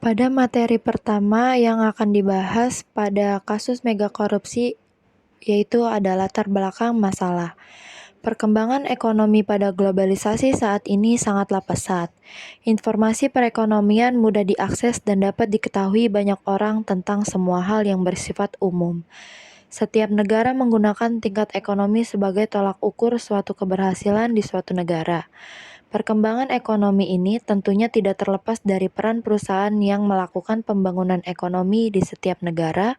Pada materi pertama yang akan dibahas pada kasus mega korupsi yaitu ada latar belakang masalah. Perkembangan ekonomi pada globalisasi saat ini sangatlah pesat. Informasi perekonomian mudah diakses dan dapat diketahui banyak orang tentang semua hal yang bersifat umum. Setiap negara menggunakan tingkat ekonomi sebagai tolak ukur suatu keberhasilan di suatu negara. Perkembangan ekonomi ini tentunya tidak terlepas dari peran perusahaan yang melakukan pembangunan ekonomi di setiap negara.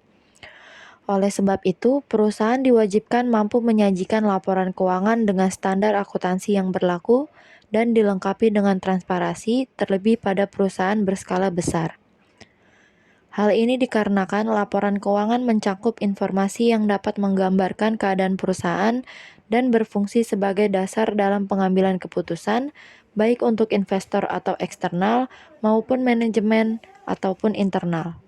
Oleh sebab itu, perusahaan diwajibkan mampu menyajikan laporan keuangan dengan standar akuntansi yang berlaku dan dilengkapi dengan transparansi, terlebih pada perusahaan berskala besar. Hal ini dikarenakan laporan keuangan mencakup informasi yang dapat menggambarkan keadaan perusahaan dan berfungsi sebagai dasar dalam pengambilan keputusan, baik untuk investor atau eksternal maupun manajemen ataupun internal.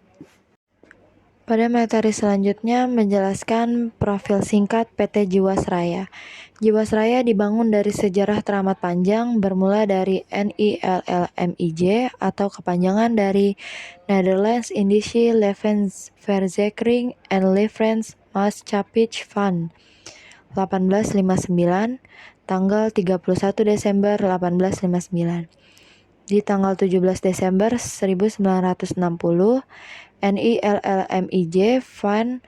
Pada materi selanjutnya menjelaskan profil singkat PT Jiwasraya. Jiwasraya dibangun dari sejarah teramat panjang bermula dari NILLMIJ atau kepanjangan dari Nederlands Indische Levensverzekering en Levensmaatschappij van 1859, tanggal 31 Desember 1859. Di tanggal 17 Desember 1960, NILLMIJ van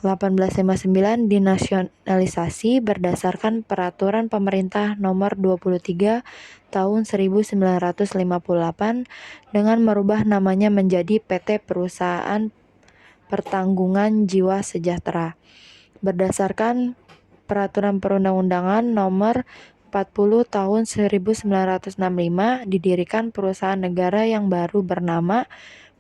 1859 dinasionalisasi berdasarkan Peraturan Pemerintah Nomor 23 Tahun 1958 dengan merubah namanya menjadi PT Perusahaan Pertanggungan Jiwa Sejahtera. Berdasarkan Peraturan Perundang-undangan Nomor 40 Tahun 1965 didirikan perusahaan negara yang baru bernama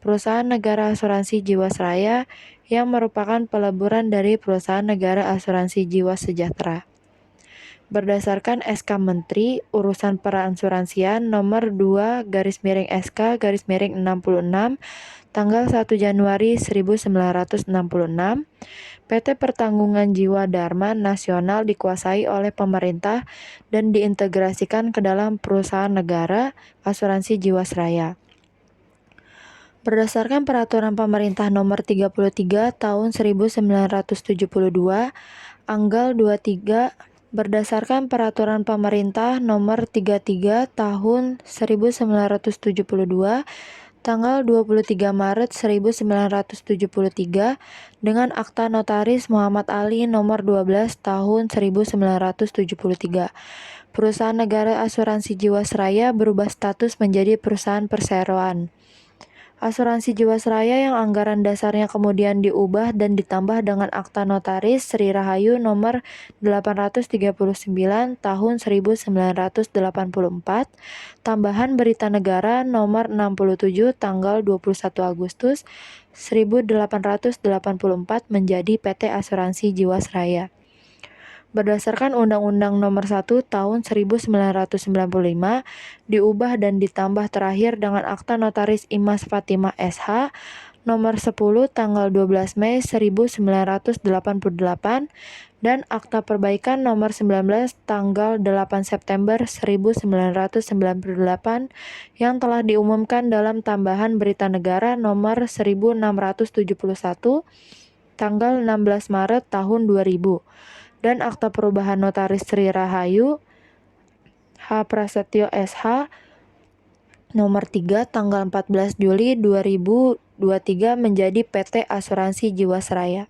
Perusahaan Negara Asuransi Jiwasraya yang merupakan peleburan dari Perusahaan Negara Asuransi Jiwa Sejahtera. Berdasarkan SK Menteri Urusan Perasuransian Nomor 2/SK/66 tanggal 1 Januari 1966, PT Pertanggungan Jiwa Dharma Nasional dikuasai oleh pemerintah dan diintegrasikan ke dalam Perusahaan Negara Asuransi Jiwasraya. Berdasarkan Peraturan Pemerintah Nomor 33 Tahun 1972, Anggal 23, berdasarkan Peraturan Pemerintah Nomor 33 Tahun 1972, tanggal 23 Maret 1973, dengan Akta Notaris Muhammad Ali Nomor 12 Tahun 1973. Perusahaan Negara Asuransi Jiwasraya berubah status menjadi perusahaan perseroan. Asuransi Jiwasraya yang anggaran dasarnya kemudian diubah dan ditambah dengan Akta Notaris Sri Rahayu Nomor 839 Tahun 1984, tambahan Berita Negara Nomor 67 tanggal 21 Agustus 1884 menjadi PT Asuransi Jiwasraya. Berdasarkan Undang-Undang Nomor 1 Tahun 1995, diubah dan ditambah terakhir dengan Akta Notaris Imas Fatimah SH Nomor 10 tanggal 12 Mei 1988 dan Akta Perbaikan Nomor 19 tanggal 8 September 1998 yang telah diumumkan dalam tambahan Berita Negara Nomor 1671 tanggal 16 Maret tahun 2000 dan Akta Perubahan Notaris Sri Rahayu H. Prasetyo SH Nomor 3 tanggal 14 Juli 2023 menjadi PT Asuransi Jiwasraya.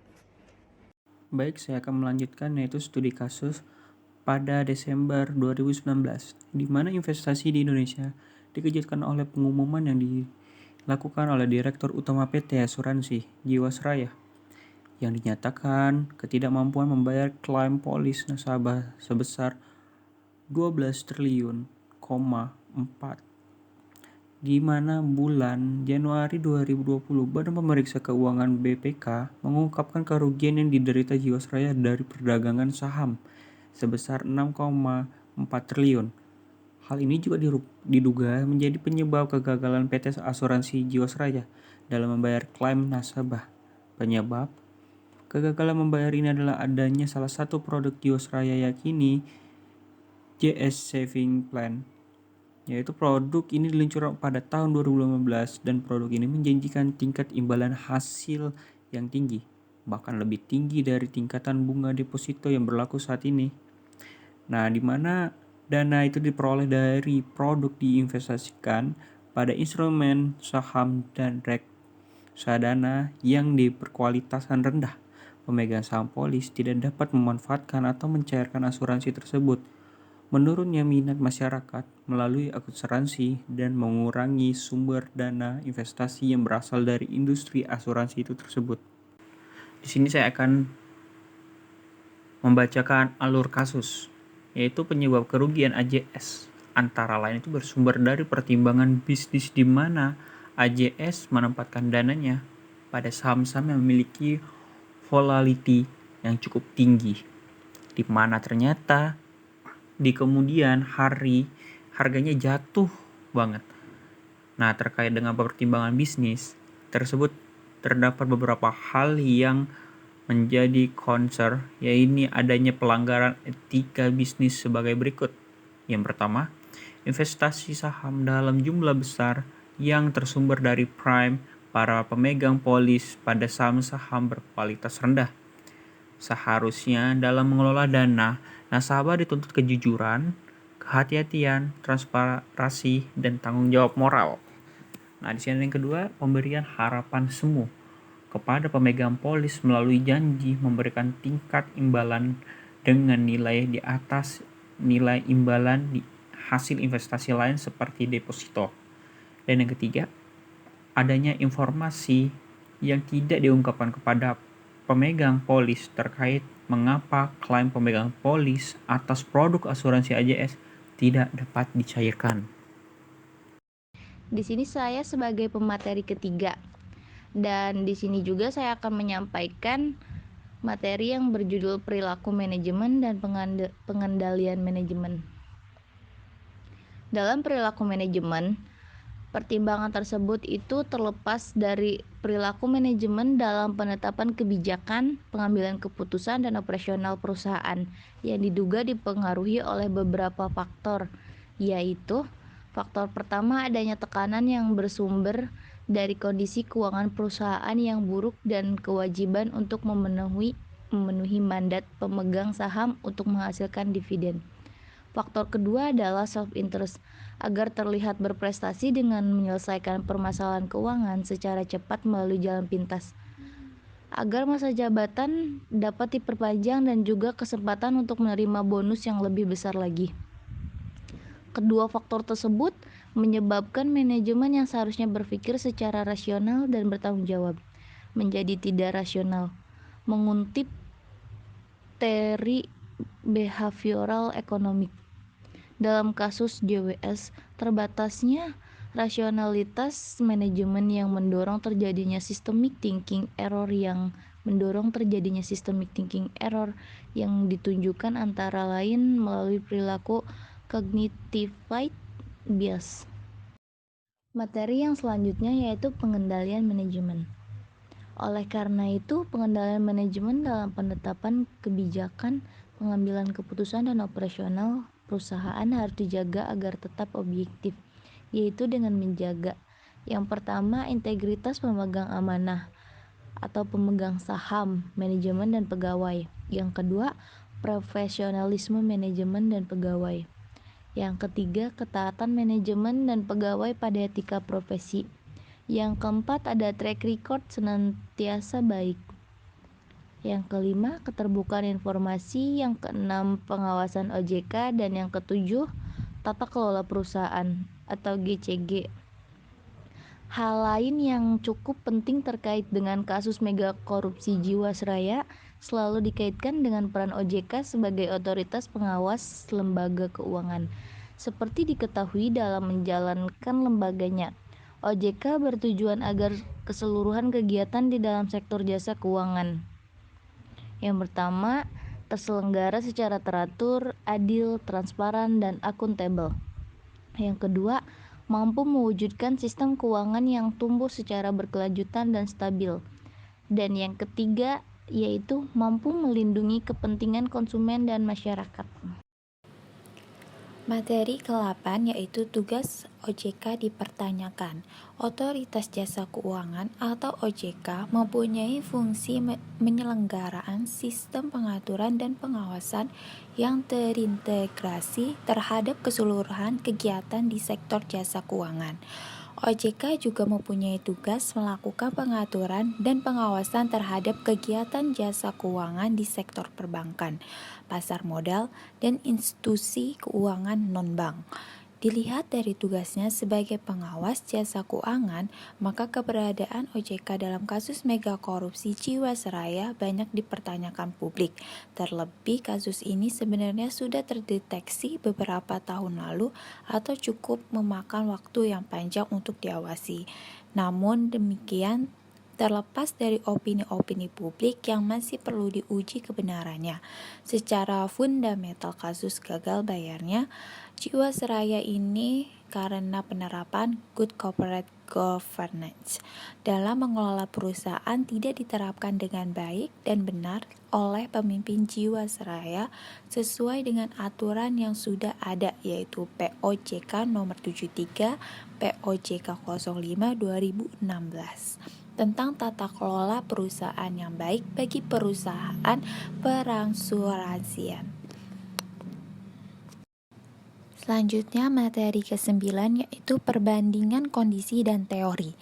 Baik, saya akan melanjutkan yaitu studi kasus pada Desember 2019, di mana investasi di Indonesia dikejutkan oleh pengumuman yang dilakukan oleh Direktur Utama PT Asuransi Jiwasraya yang dinyatakan ketidakmampuan membayar klaim polis nasabah sebesar 12 triliun, 4, di mana bulan Januari 2020 Badan Pemeriksa Keuangan BPK mengungkapkan kerugian yang diderita Jiwasraya dari perdagangan saham sebesar 6,4 triliun. Hal ini juga diduga menjadi penyebab kegagalan PT Asuransi Jiwasraya dalam membayar klaim nasabah. Penyebab kegagalan membayar ini adalah adanya salah satu produk Jiwasraya yakini JS Saving Plan yaitu produk ini diluncurkan pada tahun 2015 dan produk ini menjanjikan tingkat imbalan hasil yang tinggi, bahkan lebih tinggi dari tingkatan bunga deposito yang berlaku saat ini. Nah, di mana dana itu diperoleh dari produk diinvestasikan pada instrumen saham dan reksadana yang berkualitasan rendah. Pemegang saham polis tidak dapat memanfaatkan atau mencairkan asuransi tersebut. Menurunnya minat masyarakat melalui asuransi dan mengurangi sumber dana investasi yang berasal dari industri asuransi itu tersebut. Di sini saya akan membacakan alur kasus, yaitu penyebab kerugian AJS. Antara lain itu bersumber dari pertimbangan bisnis di mana AJS menempatkan dananya pada saham-saham yang memiliki volatility yang cukup tinggi, di mana ternyata di kemudian hari harganya jatuh banget. Nah, terkait dengan pertimbangan bisnis tersebut terdapat beberapa hal yang menjadi concern, yaitu adanya pelanggaran etika bisnis sebagai berikut. Yang pertama, investasi saham dalam jumlah besar yang tersumber dari prime para pemegang polis pada saham-saham berkualitas rendah. Seharusnya dalam mengelola dana, nasabah dituntut kejujuran, kehati-hatian, transparansi, dan tanggung jawab moral. Nah, di sini yang kedua, pemberian harapan semu kepada pemegang polis melalui janji memberikan tingkat imbalan dengan nilai di atas nilai imbalan di hasil investasi lain seperti deposito. Dan yang ketiga, adanya informasi yang tidak diungkapkan kepada pemegang polis terkait mengapa klaim pemegang polis atas produk asuransi AJS tidak dapat dicairkan. Di sini saya sebagai pemateri ketiga, dan di sini juga saya akan menyampaikan materi yang berjudul perilaku manajemen dan pengendalian manajemen. Dalam perilaku manajemen, pertimbangan tersebut itu terlepas dari perilaku manajemen dalam penetapan kebijakan, pengambilan keputusan, dan operasional perusahaan yang diduga dipengaruhi oleh beberapa faktor, yaitu faktor pertama adanya tekanan yang bersumber dari kondisi keuangan perusahaan yang buruk dan kewajiban untuk memenuhi mandat pemegang saham untuk menghasilkan dividen. Faktor kedua adalah self-interest, agar terlihat berprestasi dengan menyelesaikan permasalahan keuangan secara cepat melalui jalan pintas, agar masa jabatan dapat diperpanjang dan juga kesempatan untuk menerima bonus yang lebih besar lagi. Kedua faktor tersebut menyebabkan manajemen yang seharusnya berpikir secara rasional dan bertanggung jawab menjadi tidak rasional. Mengutip teori behavioral economic, dalam kasus JWS, terbatasnya rasionalitas manajemen yang mendorong terjadinya systemic thinking error yang ditunjukkan antara lain melalui perilaku cognitive bias. Materi yang selanjutnya yaitu pengendalian manajemen. Oleh karena itu, pengendalian manajemen dalam penetapan kebijakan, pengambilan keputusan, dan operasional perusahaan harus dijaga agar tetap objektif, yaitu dengan menjaga yang pertama, integritas pemegang amanah atau pemegang saham, manajemen dan pegawai. Yang kedua, profesionalisme manajemen dan pegawai. Yang ketiga, ketaatan manajemen dan pegawai pada etika profesi. Yang keempat, ada track record senantiasa baik. Yang kelima, keterbukaan informasi. Yang keenam, pengawasan OJK. Dan yang ketujuh, tata kelola perusahaan atau GCG. Hal lain yang cukup penting terkait dengan kasus mega korupsi Jiwasraya selalu dikaitkan dengan peran OJK sebagai otoritas pengawas lembaga keuangan. Seperti diketahui dalam menjalankan lembaganya, OJK bertujuan agar keseluruhan kegiatan di dalam sektor jasa keuangan yang pertama, terselenggara secara teratur, adil, transparan, dan akuntabel. Yang kedua, mampu mewujudkan sistem keuangan yang tumbuh secara berkelanjutan dan stabil. Dan yang ketiga, yaitu mampu melindungi kepentingan konsumen dan masyarakat. Materi ke-8 yaitu tugas OJK dipertanyakan. Otoritas Jasa Keuangan atau OJK mempunyai fungsi penyelenggaraan sistem pengaturan dan pengawasan yang terintegrasi terhadap keseluruhan kegiatan di sektor jasa keuangan. OJK juga mempunyai tugas melakukan pengaturan dan pengawasan terhadap kegiatan jasa keuangan di sektor perbankan, pasar modal, dan institusi keuangan non-bank. Dilihat dari tugasnya sebagai pengawas jasa keuangan, maka keberadaan OJK dalam kasus mega korupsi Jiwasraya banyak dipertanyakan publik. Terlebih kasus ini sebenarnya sudah terdeteksi beberapa tahun lalu atau cukup memakan waktu yang panjang untuk diawasi. Namun demikian, terlepas dari opini-opini publik yang masih perlu diuji kebenarannya, secara fundamental kasus gagal bayarnya Jiwasraya ini karena penerapan good corporate governance dalam mengelola perusahaan tidak diterapkan dengan baik dan benar oleh pemimpin Jiwasraya sesuai dengan aturan yang sudah ada, yaitu POJK nomor 73 POJK 05 2016 tentang tata kelola perusahaan yang baik bagi perusahaan perasuransian. Selanjutnya materi ke-9 yaitu perbandingan kondisi dan teori.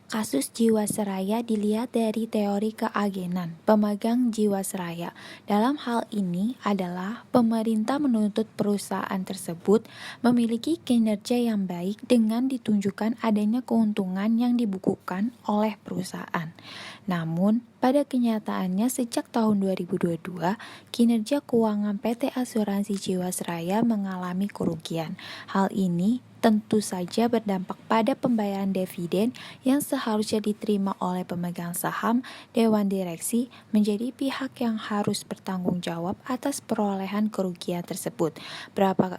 Kasus Jiwasraya dilihat dari teori keagenan pemegang Jiwasraya. Dalam hal ini adalah pemerintah menuntut perusahaan tersebut memiliki kinerja yang baik dengan ditunjukkan adanya keuntungan yang dibukukan oleh perusahaan. Namun, pada kenyataannya sejak tahun 2022, kinerja keuangan PT Asuransi Jiwasraya mengalami kerugian. Hal ini tentu saja berdampak pada pembayaran dividen yang seharusnya diterima oleh pemegang saham. Dewan direksi menjadi pihak yang harus bertanggung jawab atas perolehan kerugian tersebut. Berapa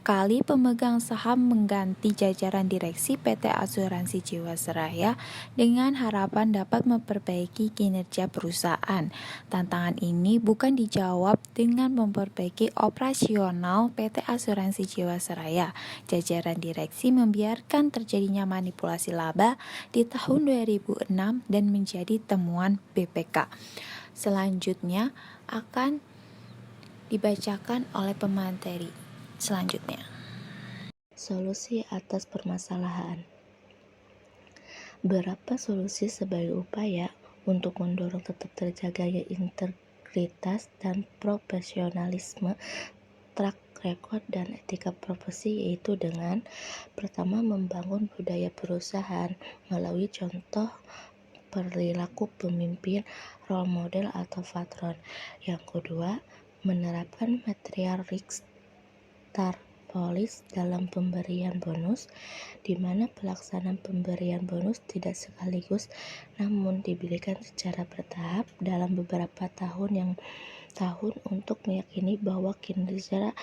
kali pemegang saham mengganti jajaran direksi PT Asuransi Jiwasraya dengan harapan dapat memperbaiki kinerja perusahaan. Tantangan ini bukan dijawab dengan memperbaiki operasional PT Asuransi Jiwasraya. Jajaran direksi membiarkan terjadinya manipulasi laba di tahun 2006 dan menjadi temuan BPK. Selanjutnya akan dibacakan oleh pemateri. Selanjutnya, Solusi atas permasalahan. Berapa solusi sebagai upaya untuk mendorong tetap terjaganya integritas dan profesionalisme, track record dan etika profesi, yaitu dengan pertama membangun budaya perusahaan melalui contoh perilaku pemimpin, role model atau patron. Yang kedua, menerapkan material risk polis dalam pemberian bonus, di mana pelaksanaan pemberian bonus tidak sekaligus namun diberikan secara bertahap dalam beberapa tahun untuk meyakini bahwa kinerja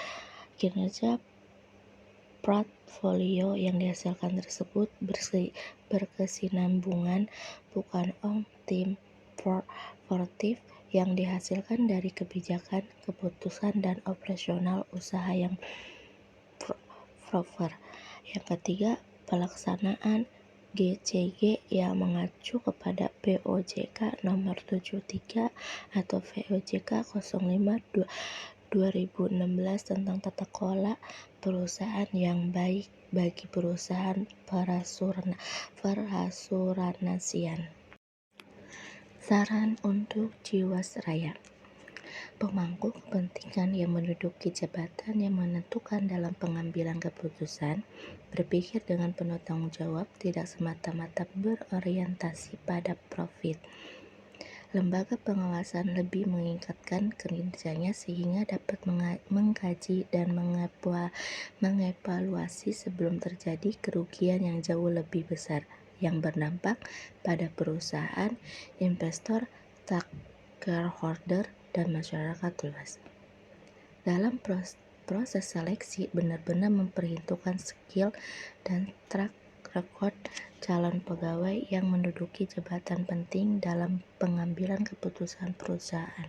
portfolio yang dihasilkan tersebut berkesinambungan, bukan tim portif yang dihasilkan dari kebijakan, keputusan, dan operasional usaha yang proper. Yang ketiga, pelaksanaan GCG yang mengacu kepada POJK nomor 73 atau POJK 05 2016 tentang tata kelola perusahaan yang baik bagi perusahaan perasuransian. Saran untuk Jiwasraya. Pemangku kepentingan yang menduduki jabatan yang menentukan dalam pengambilan keputusan berpikir dengan penuh tanggung jawab, tidak semata-mata berorientasi pada profit. Lembaga pengawasan lebih meningkatkan kinerjanya sehingga dapat mengkaji dan mengevaluasi sebelum terjadi kerugian yang jauh lebih besar yang berdampak pada perusahaan, investor, stakeholder, dan masyarakat luas. Dalam proses seleksi benar-benar memperhitungkan skill dan track record calon pegawai yang menduduki jabatan penting dalam pengambilan keputusan perusahaan.